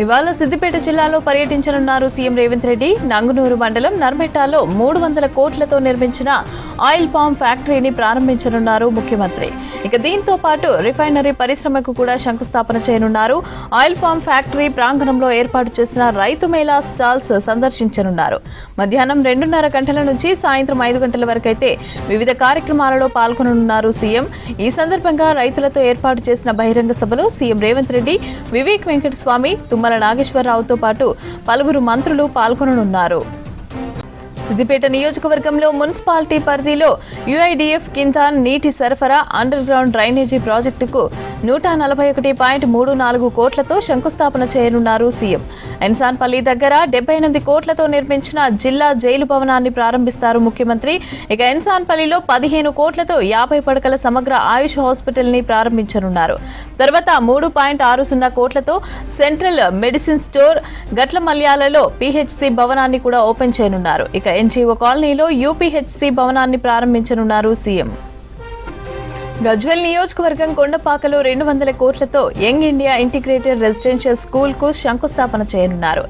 ఇవాళ సిద్దిపేట జిల్లాలో పర్యటించనున్నారు సీఎం రేవంత్ రెడ్డి. నంగునూరు మండలం నర్మెటాలో 300 కోట్లతో నిర్మించిన ఆయిల్ పామ్ ఫ్యాక్టరీని ప్రారంభించనున్నారు ముఖ్యమంత్రి. ఇక దీంతో పాటు రిఫైనరీ పరిశ్రమకు కూడా శంకుస్థాపన చేయనున్నారు. ఆయిల్ పామ్ ఫ్యాక్టరీ ప్రాంగణంలో ఏర్పాటు చేసిన రైతు మేళా స్టాల్స్ సందర్శించనున్నారు. మధ్యాహ్నం 2:30 గంటల నుంచి సాయంత్రం 5 గంటల వరకు అయితే వివిధ కార్యక్రమాలలో పాల్గొననున్నారు సీఎం. ఈ సందర్భంగా రైతులతో ఏర్పాటు చేసిన బహిరంగ సభలో సీఎం రేవంత్ రెడ్డి, వివేక్ వెంకటస్వామి, తుమ్మల నాగేశ్వరరావుతో పాటు పలువురు మంత్రులు పాల్గొననున్నారు. సిద్దిపేట నియోజకవర్గంలో మున్సిపాలిటీ పరిధిలో యుఐడిఎఫ్ కింద నీటి సరఫరా అండర్ గ్రౌండ్ డ్రైనేజీ ప్రాజెక్టుకు 141.34 కోట్లతో శంకుస్థాపన చేయనున్నారు సీఎం. ఎన్సాన్పల్లి దగ్గర 78 కోట్లతో నిర్మించిన జిల్లా జైలు భవనాన్ని ప్రారంభిస్తారు ముఖ్యమంత్రి. ఇక ఎన్సాన్పల్లిలో 15 కోట్లతో 50 పడకల సమగ్ర ఆయుష్ హాస్పిటల్ ని ప్రారంభించనున్నారు. తర్వాత 3.60 కోట్లతో సెంట్రల్ మెడిసిన్ స్టోర్, గట్ల మల్యాలలో పిహెచ్సి భవనాన్ని కూడా ఓపెన్ చేయనున్నారు. ఇక ఎన్జీఓ కాలనీలో యూపీహెచ్సి భవనాన్ని ప్రారంభించనున్నారు సీఎం. గజ్వేల్ నియోజకవర్గం కొండపాకలో 200 కోట్లతో young India integrated residential school కు శంకుస్థాపన చేయనున్నారు.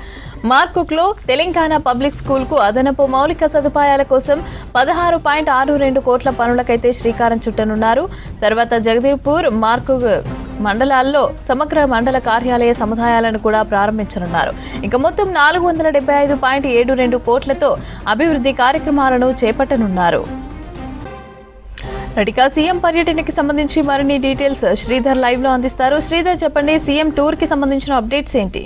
మార్కుక్లో తెలంగాణ పబ్లిక్ స్కూల్ కు అదనపు మౌలిక సదుపాయాల కోసం 16.62 కోట్ల పనులకైతే శ్రీకారం చుట్టనున్నారు. తర్వాత జగదేవ్పూర్, మార్కుక్ మండలాల్లో సమగ్ర మండల కార్యాలయ సముదాయాలను కూడా ప్రారంభించనున్నారు. ఇక మొత్తం 475.72 కోట్లతో అభివృద్ధి కార్యక్రమాలను చేపట్టనున్నారు. ఇక సీఎం పర్యటనకి సంబంధించి మరిన్ని డీటెయిల్స్ శ్రీధర్ లైవ్ లో అందిస్తారు. శ్రీధర్, చెప్పండి, సీఎం టూర్ కి సంబంధించిన అప్డేట్స్ ఏంటి?